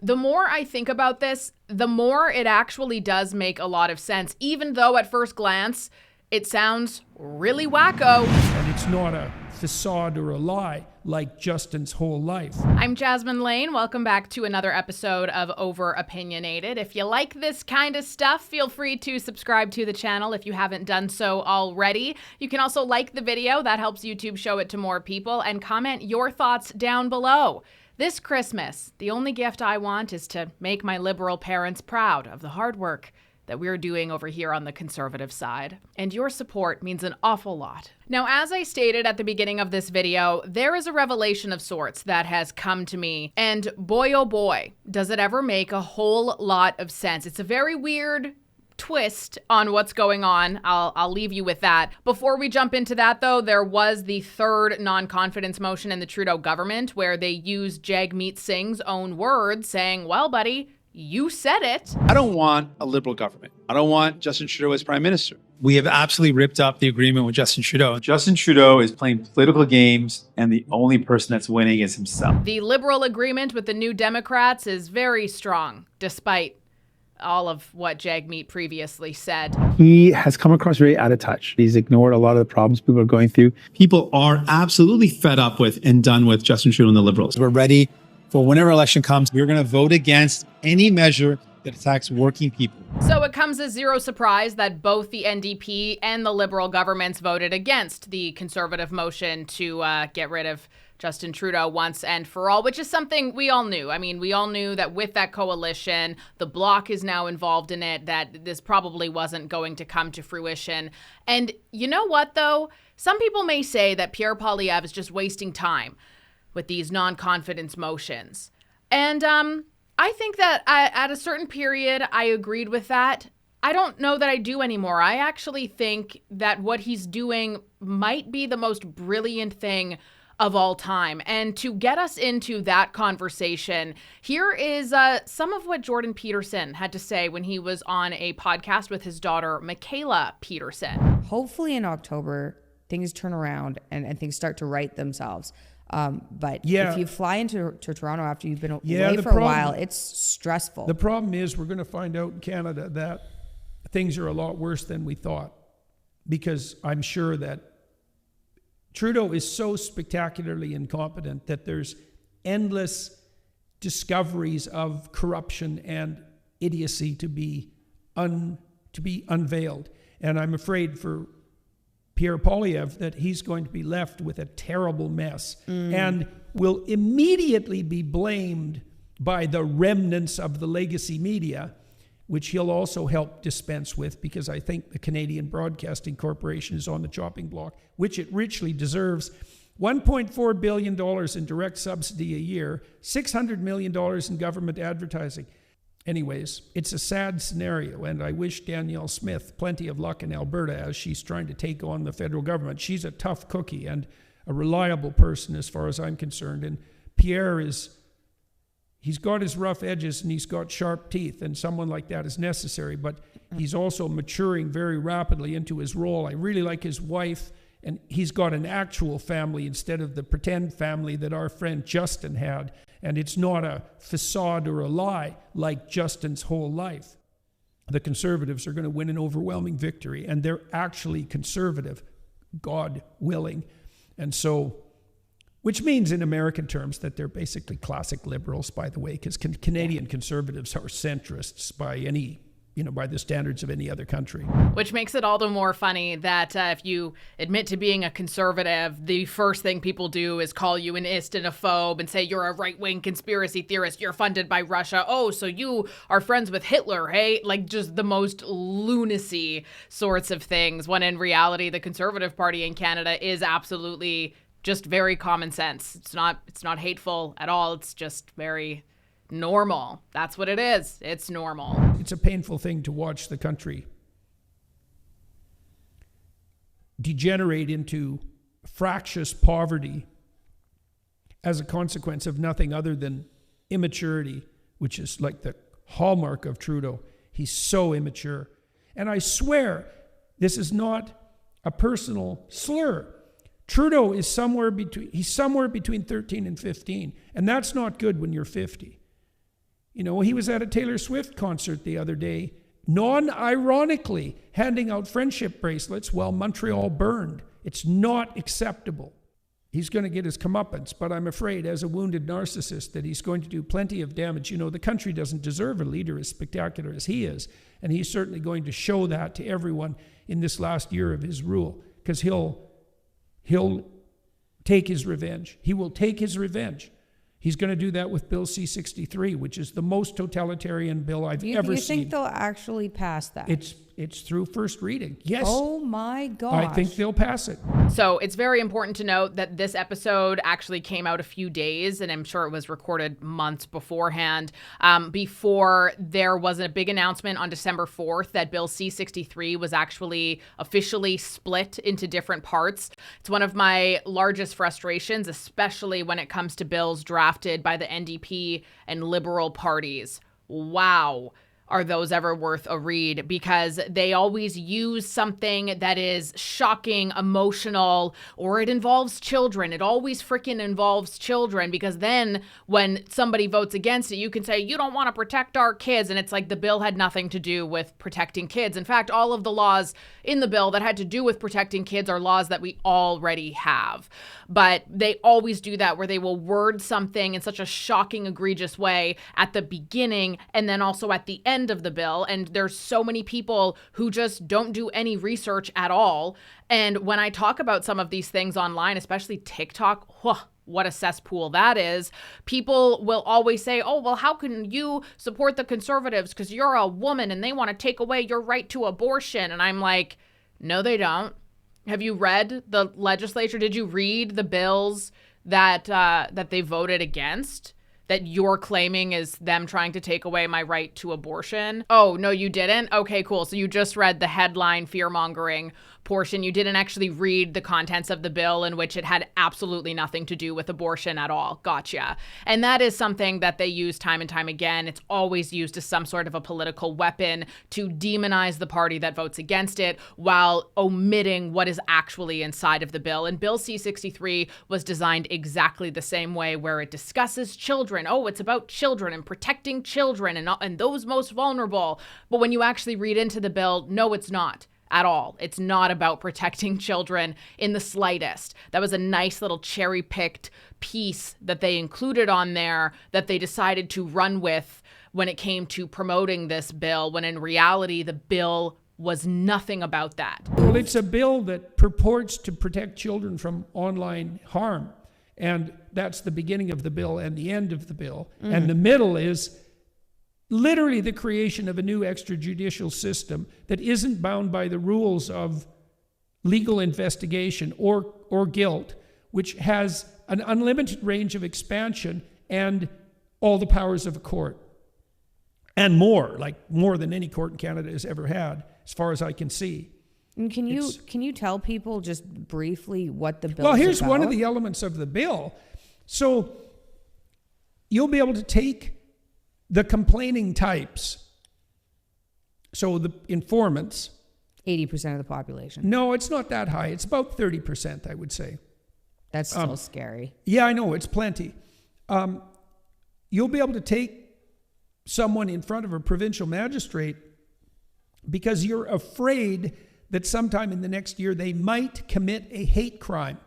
The more I think about this, the more it actually does make a lot of sense, even though at first glance, it sounds really wacko. And it's not a facade or a lie like Justin's whole life. I'm Jasmine Lane. Welcome back to another episode of Over Opinionated. If you like this kind of stuff, feel free to subscribe to the channel if you haven't done so already. You can also like the video. That helps YouTube show it to more people, and comment your thoughts down below. This Christmas, the only gift I want is to make my liberal parents proud of the hard work that we're doing over here on the conservative side. And your support means an awful lot. Now, as I stated at the beginning of this video, there is a revelation of sorts that has come to me. And boy, oh boy, does it ever make a whole lot of sense. It's a very weird twist on what's going on. I'll leave you with that. Before we jump into that, though, there was the third non-confidence motion in the Trudeau government where they used Jagmeet Singh's own words saying, well, buddy, you said it. I don't want a liberal government. I don't want Justin Trudeau as prime minister. We have absolutely ripped up the agreement with Justin Trudeau. Justin Trudeau is playing political games, and the only person that's winning is himself. The Liberal agreement with the New Democrats is very strong, despite all of what Jagmeet previously said. He has come across very out of touch. He's ignored a lot of the problems people are going through. People are absolutely fed up with and done with Justin Trudeau and the Liberals. We're ready for whenever election comes. We're going to vote against any measure that attacks working people. So it comes as zero surprise that both the NDP and the Liberal governments voted against the Conservative motion to get rid of Justin Trudeau once and for all, which is something we all knew. I mean, we all knew that with that coalition, the Bloc is now involved in it, that this probably wasn't going to come to fruition. And you know what, though? Some people may say that Pierre Poilievre is just wasting time with these non-confidence motions. And I think that at a certain period, I agreed with that. I don't know that I do anymore. I actually think that what he's doing might be the most brilliant thing of all time. And to get us into that conversation, here is some of what Jordan Peterson had to say when he was on a podcast with his daughter, Michaela Peterson. Hopefully in October, things turn around and things start to right themselves. But if you fly into Toronto after you've been away for a while, it's stressful. The problem is we're going to find out in Canada that things are a lot worse than we thought, because I'm sure that Trudeau is so spectacularly incompetent that there's endless discoveries of corruption and idiocy to be unveiled. And I'm afraid for Pierre Poilievre that he's going to be left with a terrible mess and will immediately be blamed by the remnants of the legacy media, which he'll also help dispense with, because I think the Canadian Broadcasting Corporation is on the chopping block, which it richly deserves. $1.4 billion in direct subsidy a year, $600 million in government advertising. Anyways, it's a sad scenario, and I wish Danielle Smith plenty of luck in Alberta as she's trying to take on the federal government. She's a tough cookie and a reliable person as far as I'm concerned. And Pierre he's got his rough edges and he's got sharp teeth, and someone like that is necessary, but he's also maturing very rapidly into his role. I really like his wife, and he's got an actual family instead of the pretend family that our friend Justin had. And it's not a facade or a lie like Justin's whole life. The Conservatives are going to win an overwhelming victory, and they're actually conservative, God willing. And so, which means in American terms that they're basically classic liberals, by the way, because Canadian Conservatives are centrists by by the standards of any other country. Which makes it all the more funny that if you admit to being a conservative, the first thing people do is call you an ist and a phobe and say you're a right-wing conspiracy theorist, you're funded by Russia, oh, so you are friends with Hitler, hey? Like, just the most lunacy sorts of things, when in reality, the Conservative Party in Canada is absolutely just very common sense. It's not hateful at all. It's just very normal. That's what it is. It's normal. It's a painful thing to watch the country degenerate into fractious poverty as a consequence of nothing other than immaturity, which is like the hallmark of Trudeau. He's so immature. And I swear, this is not a personal slur. Trudeau is somewhere between 13 and 15. And that's not good when you're 50. You know, he was at a Taylor Swift concert the other day, non-ironically handing out friendship bracelets while Montreal burned. It's not acceptable. He's going to get his comeuppance, but I'm afraid as a wounded narcissist that he's going to do plenty of damage. You know, the country doesn't deserve a leader as spectacular as he is, and he's certainly going to show that to everyone in this last year of his rule, because he'll take his revenge. He will take his revenge. He's going to do that with Bill C-63, which is the most totalitarian bill I've ever seen. You think they'll actually pass that? It's through first reading. Yes. Oh my gosh. I think they'll pass it. So it's very important to note that this episode actually came out a few days, and I'm sure it was recorded months beforehand, before there was a big announcement on December 4th that Bill C-63 was actually officially split into different parts. It's one of my largest frustrations, especially when it comes to bills drafted by the NDP and Liberal parties. Wow. Are those ever worth a read? Because they always use something that is shocking, emotional, or it involves children. It always freaking involves children, because then when somebody votes against it, you can say, you don't want to protect our kids. And it's like the bill had nothing to do with protecting kids. In fact, all of the laws in the bill that had to do with protecting kids are laws that we already have. But they always do that, where they will word something in such a shocking, egregious way at the beginning and then also at the end of the bill. And there's so many people who just don't do any research at all. And when I talk about some of these things online, especially TikTok, what a cesspool that is. People will always say, oh, well, how can you support the Conservatives because you're a woman and they want to take away your right to abortion? And I'm like, no, they don't. Have you read the legislature? Did you read the bills that they voted against, that you're claiming is them trying to take away my right to abortion? Oh, no, you didn't? Okay, cool. So you just read the headline fear-mongering portion. You didn't actually read the contents of the bill, in which it had absolutely nothing to do with abortion at all. Gotcha. And that is something that they use time and time again. It's always used as some sort of a political weapon to demonize the party that votes against it while omitting what is actually inside of the bill. And Bill C-63 was designed exactly the same way, where it discusses children. Oh, it's about children and protecting children and those most vulnerable. But when you actually read into the bill, no, it's not. At all. It's not about protecting children in the slightest. That was a nice little cherry-picked piece that they included on there that they decided to run with when it came to promoting this bill, when in reality the bill was nothing about that. Well, it's a bill that purports to protect children from online harm. And that's the beginning of the bill and the end of the bill. Mm-hmm. And the middle is literally the creation of a new extrajudicial system that isn't bound by the rules of legal investigation or guilt, which has an unlimited range of expansion and all the powers of a court. And more, like more than any court in Canada has ever had, as far as I can see. And can you tell people just briefly what the bill is about? Well, here's one of the elements of the bill. So you'll be able to take the complaining types, so the informants. 80% of the population. No, it's not that high. It's about 30%, I would say. That's still scary. Yeah, I know. It's plenty. You'll be able to take someone in front of a provincial magistrate because you're afraid that sometime in the next year they might commit a hate crime,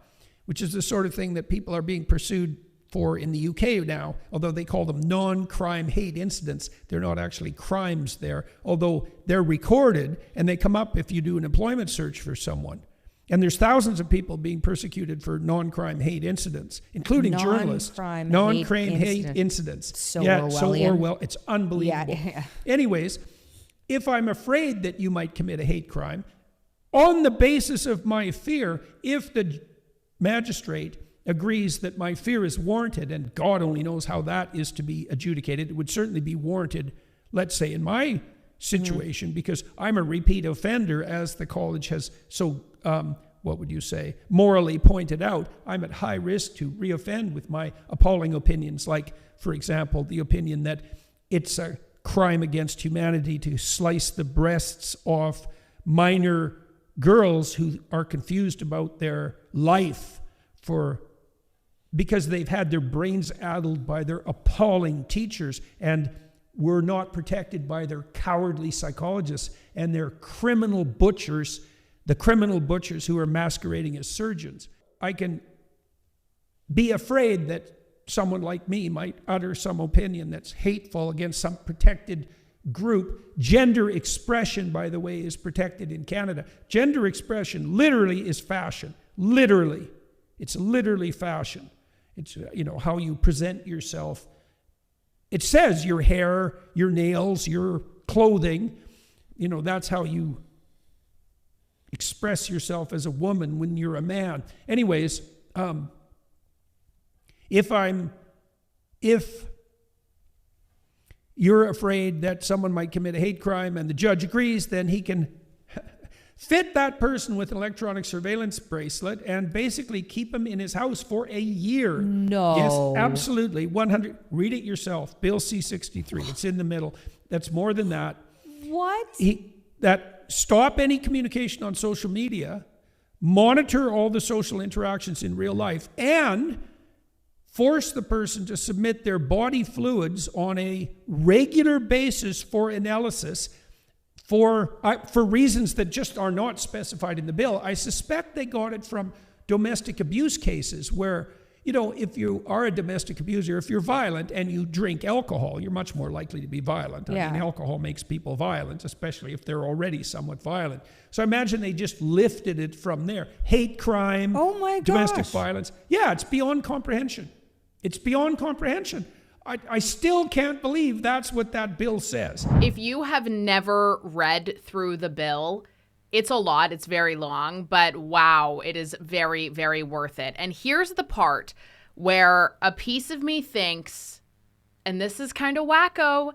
which is the sort of thing that people are being pursued for in the UK now, although they call them non-crime hate incidents. They're not actually crimes there, although they're recorded and they come up if you do an employment search for someone. And there's thousands of people being persecuted for non-crime hate incidents, including journalists. Non-crime hate incidents. So Orwellian. It's unbelievable. Yeah. Anyways, if I'm afraid that you might commit a hate crime, on the basis of my fear, if the magistrate agrees that my fear is warranted, and God only knows how that is to be adjudicated, it would certainly be warranted, let's say, in my situation, because I'm a repeat offender, as the college has so, morally pointed out. I'm at high risk to reoffend with my appalling opinions, like, for example, the opinion that it's a crime against humanity to slice the breasts off minor girls who are confused about their life because they've had their brains addled by their appalling teachers. And were not protected by their cowardly psychologists and their criminal butchers, the criminal butchers who are masquerading as surgeons. I can be afraid that someone like me might utter some opinion that's hateful against some protected group. Gender expression, by the way, is protected in Canada. Gender expression literally is fashion. Literally. It's literally fashion. It's, how you present yourself. It says your hair, your nails, your clothing, that's how you express yourself as a woman when you're a man. Anyways, if you're afraid that someone might commit a hate crime and the judge agrees, then he can fit that person with an electronic surveillance bracelet and basically keep him in his house for a year. No. Yes, absolutely. 100. Read it yourself. Bill C-63. It's in the middle. That's more than that. What? Stop any communication on social media, monitor all the social interactions in real life, and force the person to submit their body fluids on a regular basis for analysis for reasons that just are not specified in the bill. I suspect they got it from domestic abuse cases where, if you are a domestic abuser, if you're violent and you drink alcohol, you're much more likely to be violent. Yeah. I mean, alcohol makes people violent, especially if they're already somewhat violent. So I imagine they just lifted it from there. Hate crime, oh my gosh, domestic violence. Yeah, it's beyond comprehension. It's beyond comprehension. I still can't believe that's what that bill says. If you have never read through the bill, it's a lot. It's very long, but wow, it is very, very worth it. And here's the part where a piece of me thinks, and this is kind of wacko,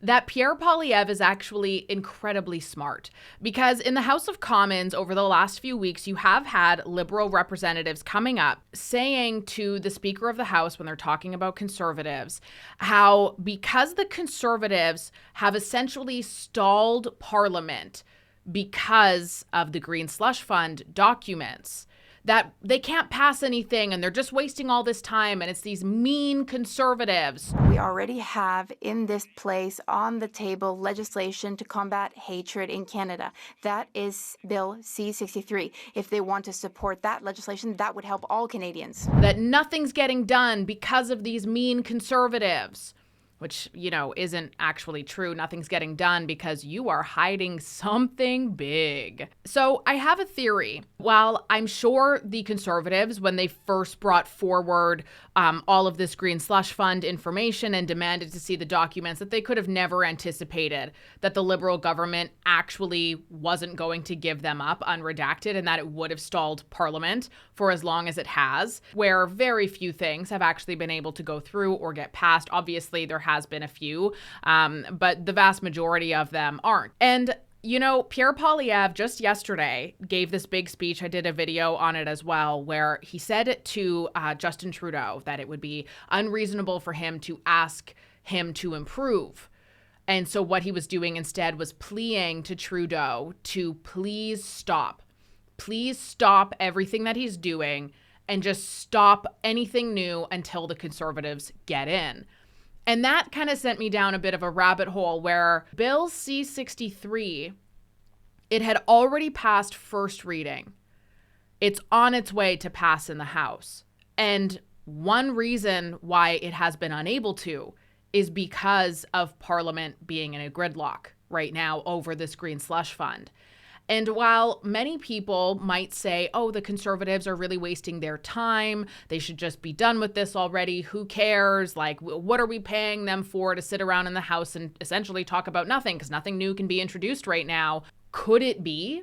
that Pierre Poilievre is actually incredibly smart. Because in the House of Commons over the last few weeks, you have had Liberal representatives coming up saying to the Speaker of the House when they're talking about Conservatives, how because the Conservatives have essentially stalled Parliament because of the Green Slush Fund documents, that they can't pass anything and they're just wasting all this time, and it's these mean Conservatives. We already have in this place on the table legislation to combat hatred in Canada. That is Bill C-63. If they want to support that legislation, that would help all Canadians. That nothing's getting done because of these mean Conservatives. Which, isn't actually true. Nothing's getting done because you are hiding something big. So I have a theory. While I'm sure the Conservatives, when they first brought forward all of this Green Slush Fund information and demanded to see the documents, that they could have never anticipated that the Liberal government actually wasn't going to give them up unredacted, and that it would have stalled Parliament for as long as it has, where very few things have actually been able to go through or get passed. Obviously, there has been a few, but the vast majority of them aren't. And Pierre Poilievre just yesterday gave this big speech. I did a video on it as well, where he said to Justin Trudeau that it would be unreasonable for him to ask him to improve. And so what he was doing instead was pleading to Trudeau to please stop everything that he's doing and just stop anything new until the Conservatives get in. And that kind of sent me down a bit of a rabbit hole where Bill C-63, it had already passed first reading. It's on its way to pass in the House. And one reason why it has been unable to is because of Parliament being in a gridlock right now over this Green Slush Fund. And while many people might say, oh, the Conservatives are really wasting their time, they should just be done with this already, who cares? Like, what are we paying them for to sit around in the House and essentially talk about nothing because nothing new can be introduced right now? Could it be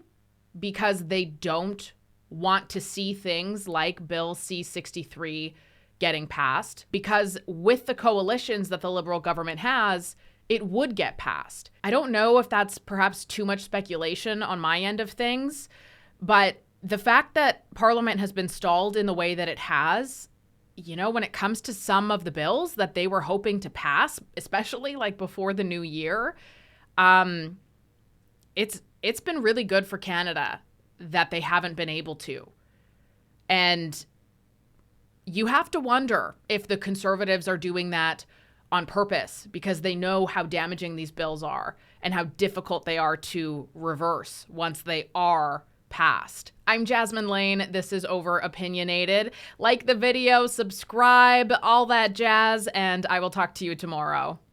because they don't want to see things like Bill C-63 getting passed? Because with the coalitions that the Liberal government has, it would get passed. I don't know if that's perhaps too much speculation on my end of things, but the fact that Parliament has been stalled in the way that it has, when it comes to some of the bills that they were hoping to pass, especially like before the new year, it's been really good for Canada that they haven't been able to. And you have to wonder if the Conservatives are doing that on purpose because they know how damaging these bills are and how difficult they are to reverse once they are passed. I'm Jasmine Lane. This is Over Opinionated. Like the video, subscribe, all that jazz, and I will talk to you tomorrow.